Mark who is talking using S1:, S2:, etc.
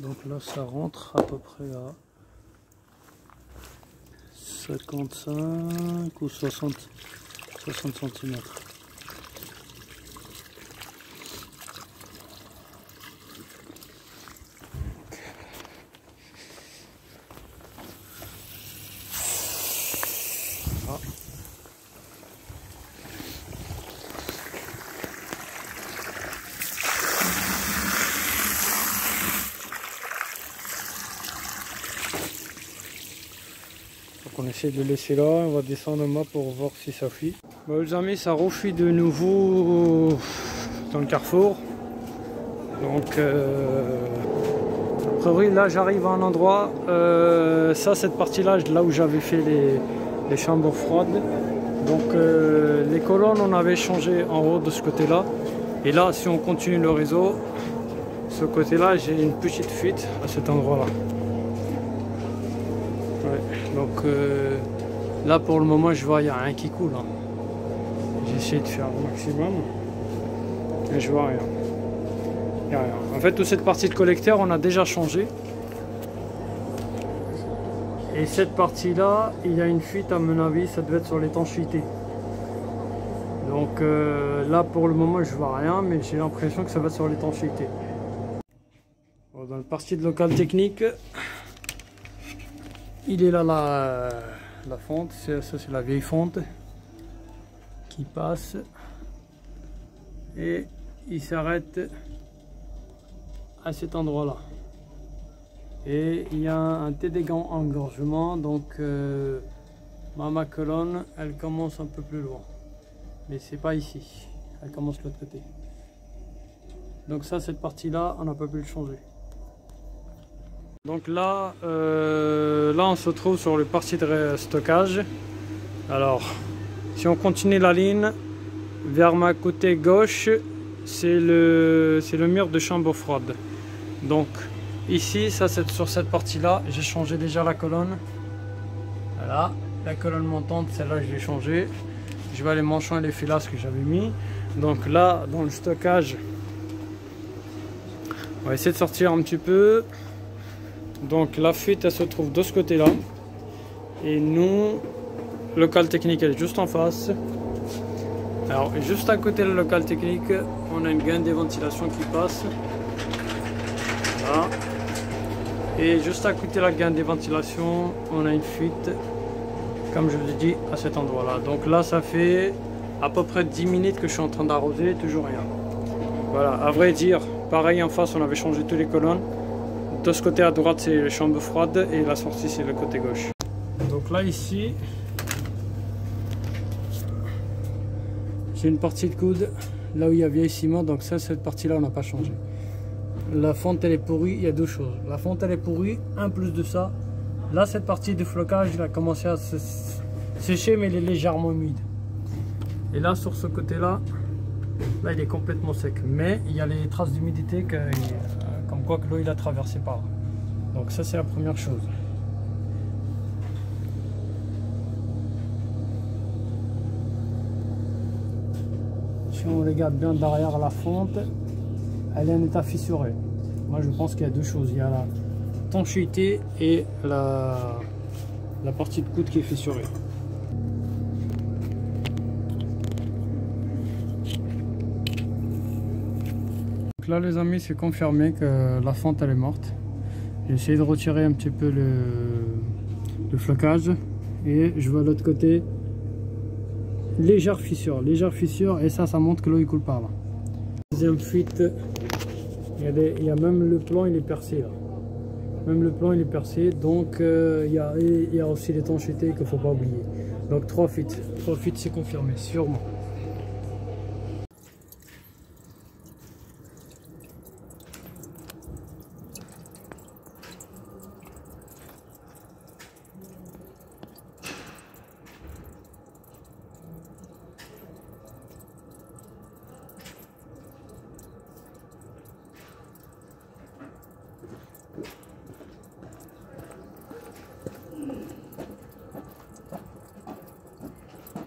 S1: Donc là ça rentre à peu près à 55 ou 60 cm. On essaie de le laisser là, on va descendre en bas pour voir si ça fuit. Bon, les amis, ça refuit de nouveau dans le carrefour. Donc, a priori, là j'arrive à un endroit, cette partie-là, là où j'avais fait les chambres froides. Donc, les colonnes, on avait changé en haut de ce côté-là. Et là, si on continue le réseau, ce côté-là, j'ai une petite fuite à cet endroit-là. Donc là pour le moment je vois il n'y a rien qui coule. Hein. J'essaie de faire le maximum et je vois rien. Il n'y a rien. En fait toute cette partie de collecteur on a déjà changé. Et cette partie là il y a une fuite à mon avis, ça devait être sur l'étanchéité. Donc là pour le moment je vois rien mais j'ai l'impression que ça va être sur l'étanchéité. Bon, dans le partie de local technique. Il est là la fonte, ça c'est la vieille fonte qui passe et il s'arrête à cet endroit là et il y a un engorgement donc ma colonne elle commence un peu plus loin mais c'est pas ici, elle commence de l'autre côté, donc ça cette partie là on n'a pas pu le changer. Donc là, on se trouve sur le parti de stockage. Alors, si on continue la ligne, vers ma côté gauche, c'est le mur de chambre froide. Donc ici, ça c'est sur cette partie-là, j'ai changé déjà la colonne. Voilà, la colonne montante, celle-là je l'ai changée. Je vois les manchons et les filasses que j'avais mis. Donc là, dans le stockage, on va essayer de sortir un petit peu. Donc la fuite elle se trouve de ce côté là et nous le local technique elle est juste en face. Alors juste à côté du local technique on a une gaine de ventilation qui passe là. Et juste à côté de la gaine de ventilation on a une fuite comme je vous l'ai dit à cet endroit là. Donc là ça fait à peu près 10 minutes que je suis en train d'arroser, toujours rien. Voilà, à vrai dire pareil en face on avait changé toutes les colonnes. De ce côté à droite c'est les chambres froides et la sortie c'est le côté gauche. Donc là ici j'ai une partie de coude là où il y a vieille ciment, donc ça cette partie là on n'a pas changé. La fonte elle est pourrie, il y a deux choses. La fonte elle est pourrie, en plus de ça, là cette partie de flocage il a commencé à se sécher mais il est légèrement humide. Et là sur ce côté là il est complètement sec, mais il y a les traces d'humidité comme quoi que l'eau il a traversé par là. Donc ça c'est la première chose. Si on regarde bien derrière la fonte, elle est en état fissuré. Moi je pense qu'il y a deux choses, il y a la étanchéité et la partie de coude qui est fissurée. Donc là les amis c'est confirmé que la fonte elle est morte. J'ai essayé de retirer un petit peu le flocage et je vois de l'autre côté légère fissure et ça montre que l'eau il coule par là. Deuxième fuite, il y a même le plan il est percé là. Même le plan il est percé, donc il y a aussi l'étanchéité qu'il ne faut pas oublier. Donc trois fuites c'est confirmé sûrement.